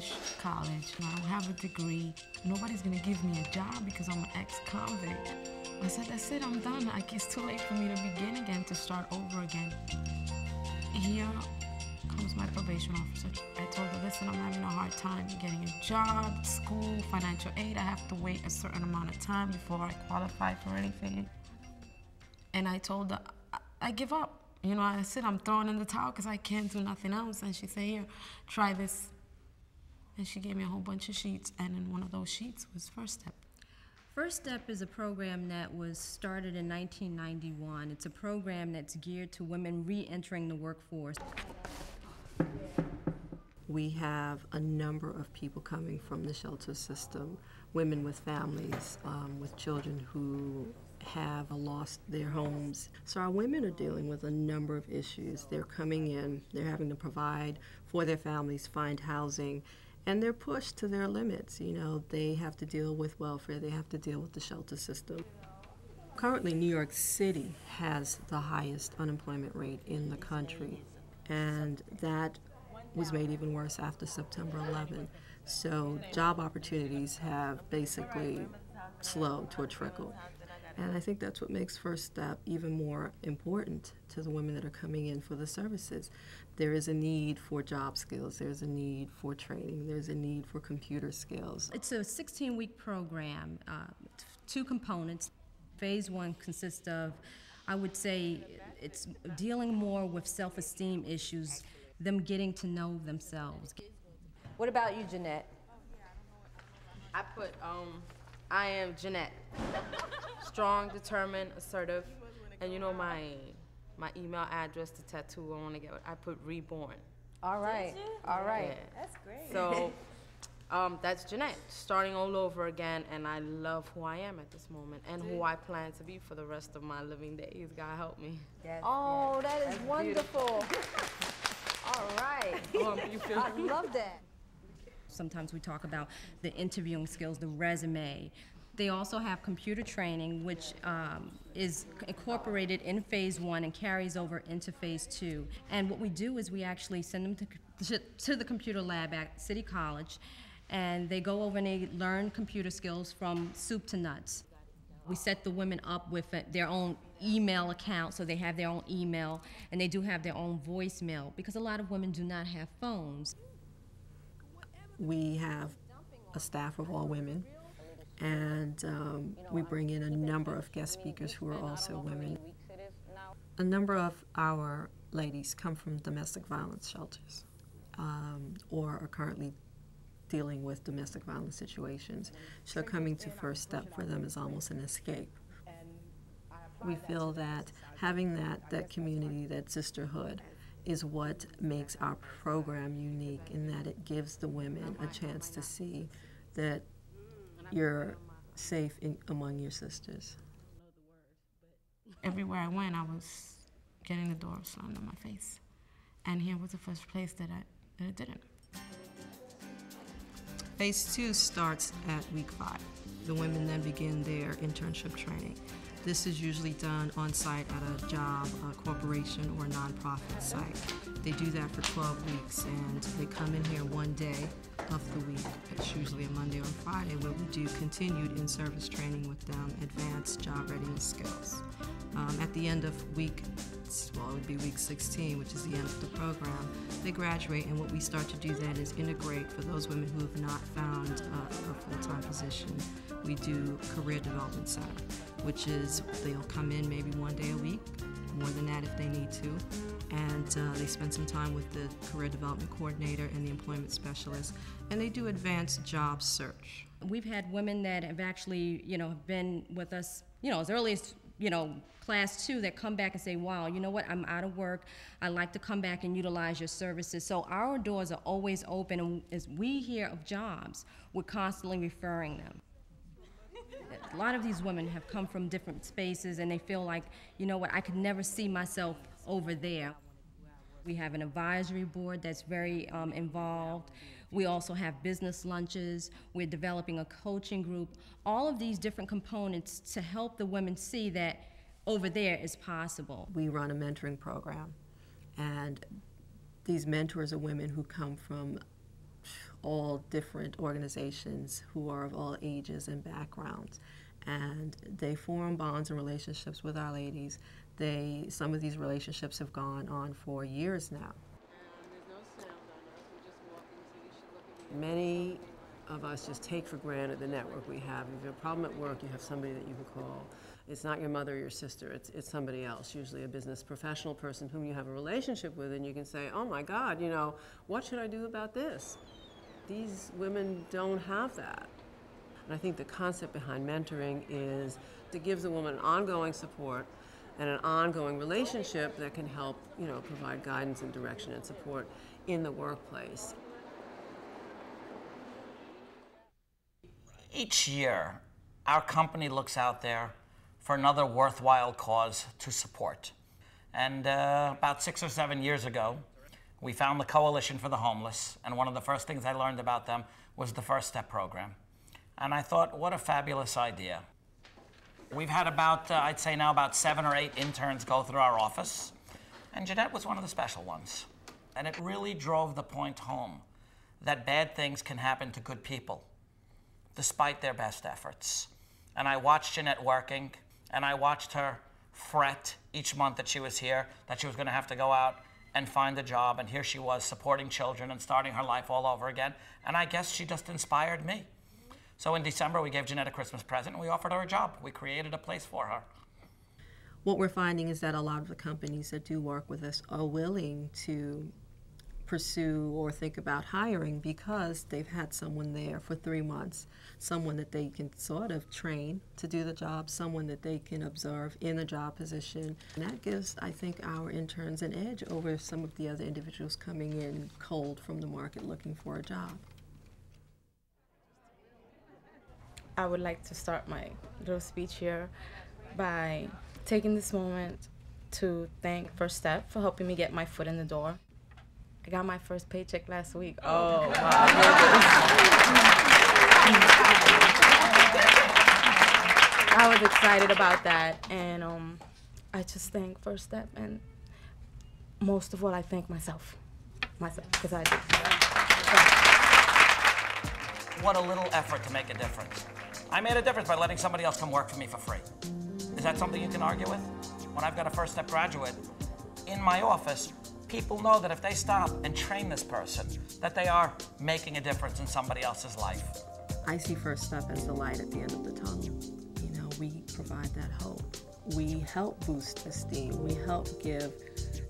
finished college. I don't have a degree. Nobody's gonna give me a job because I'm an ex-convict. I said, that's it, I'm done. It's too late for me to begin again, to start over again. Here comes my probation officer. I told her, listen, I'm having a hard time getting a job, school, financial aid. I have to wait a certain amount of time before I qualify for anything. And I told her, I give up. You know, I said, I'm throwing in the towel because I can't do nothing else. And she said, here, try this. And she gave me a whole bunch of sheets, and in one of those sheets was First Step. First Step is a program that was started in 1991. It's a program that's geared to women re-entering the workforce. We have a number of people coming from the shelter system, women with families, with children who have lost their homes. So our women are dealing with a number of issues. They're coming in, they're having to provide for their families, find housing, and they're pushed to their limits. You know, they have to deal with welfare, they have to deal with the shelter system. Currently, New York City has the highest unemployment rate in the country, and that was made even worse after September 11. So job opportunities have basically slowed to a trickle. And I think that's what makes First Step even more important to the women that are coming in for the services. There is a need for job skills, there's a need for training, there's a need for computer skills. It's a 16-week program, 2 components. Phase 1 consists of, I would say, it's dealing more with self-esteem issues, them getting to know themselves. What about you, Jeannette? I put, I am Jeannette. Strong, determined, assertive, and you know my email address, the tattoo I want to get, I put reborn. All right, all right. Yeah. That's great. So, that's Jeannette, starting all over again, and I love who I am at this moment and who I plan to be for the rest of my living days. God help me. Yes, oh, yes. That is wonderful. All right. I love that. Sometimes we talk about the interviewing skills, the resume. They also have computer training, which is incorporated in Phase 1 and carries over into Phase 2. And what we do is we actually send them to the computer lab at City College, and they go over and they learn computer skills from soup to nuts. We set the women up with their own email account, so they have their own email, and they do have their own voicemail, because a lot of women do not have phones. We have a staff of all women, and we bring in a number of guest speakers who are also women. A number of our ladies come from domestic violence shelters or are currently dealing with domestic violence situations. So coming to First Step for them is almost an escape. We feel that having that community, that sisterhood, is what makes our program unique, in that it gives the women a chance to see that you're safe among your sisters. Everywhere I went, I was getting the door slammed in my face. And here was the first place that it didn't. Phase 2 starts at week 5. The women then begin their internship training. This is usually done on site at a job, a corporation, or a nonprofit site. They do that for 12 weeks, and they come in here one day of the week. It's usually a Monday or Friday, where we do continued in-service training with them, advanced job readiness skills. At the end of week, well, it would be week 16, which is the end of the program, they graduate, and what we start to do then is integrate for those women who have not found a full-time position. We do Career Development Center, which is they'll come in maybe one day a week, more than that if they need to, and they spend some time with the Career Development Coordinator and the Employment Specialist, and they do advanced job search. We've had women that have actually, been with us, as early as, class 2, that come back and say, wow, you know what, I'm out of work, I'd like to come back and utilize your services. So our doors are always open, and as we hear of jobs, we're constantly referring them. A lot of these women have come from different spaces, and they feel like, you know what, I could never see myself over there. We have an advisory board that's very involved. We also have business lunches. We're developing a coaching group. All of these different components to help the women see that over there is possible. We run a mentoring program, and these mentors are women who come from all different organizations who are of all ages and backgrounds. And they form bonds and relationships with our ladies. Some of these relationships have gone on for years now. Many of us just take for granted the network we have. If you have a problem at work, you have somebody that you can call. It's not your mother or your sister, it's somebody else, usually a business professional person whom you have a relationship with, and you can say, oh my God, what should I do about this? These women don't have that. And I think the concept behind mentoring is to give the woman ongoing support and an ongoing relationship that can help, provide guidance and direction and support in the workplace. Each year, our company looks out there for another worthwhile cause to support. And about 6 or 7 years ago, we found the Coalition for the Homeless, and one of the first things I learned about them was the First Step program. And I thought, what a fabulous idea. We've had I'd say now about 7 or 8 interns go through our office, and Jeannette was one of the special ones. And it really drove the point home that bad things can happen to good people, despite their best efforts. And I watched Jeannette working, and I watched her fret each month that she was here, that she was gonna have to go out and find a job, and here she was supporting children and starting her life all over again. And I guess she just inspired me. So in December, we gave Jeannette a Christmas present, and we offered her a job. We created a place for her. What we're finding is that a lot of the companies that do work with us are willing to pursue or think about hiring because they've had someone there for 3 months, someone that they can sort of train to do the job, someone that they can observe in a job position. And that gives, I think, our interns an edge over some of the other individuals coming in cold from the market looking for a job. I would like to start my little speech here by taking this moment to thank First Step for helping me get my foot in the door. I got my first paycheck last week. Oh, wow. I was excited about that, and I just thank First Step, and most of all, I thank myself, because I did. What a little effort to make a difference. I made a difference by letting somebody else come work for me for free. Is that something you can argue with? When I've got a First Step graduate in my office, people know that if they stop and train this person, that they are making a difference in somebody else's life. I see First Step as the light at the end of the tunnel. We provide that hope. We help boost esteem. We help give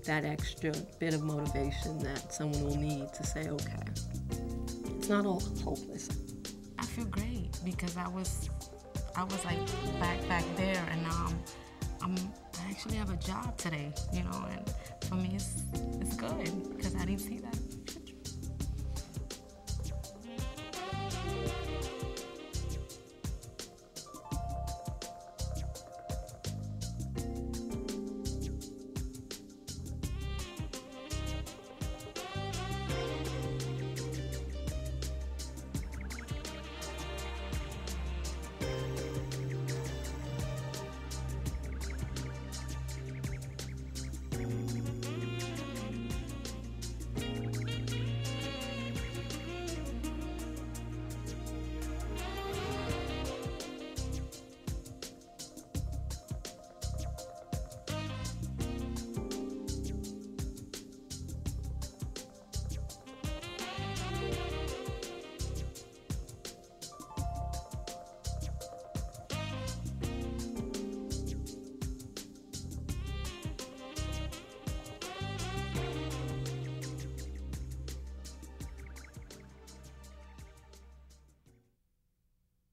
that extra bit of motivation that someone will need to say, okay, it's not all hopeless. I feel great because I was like back there, and now I actually have a job today, and for me it's good because I didn't see that.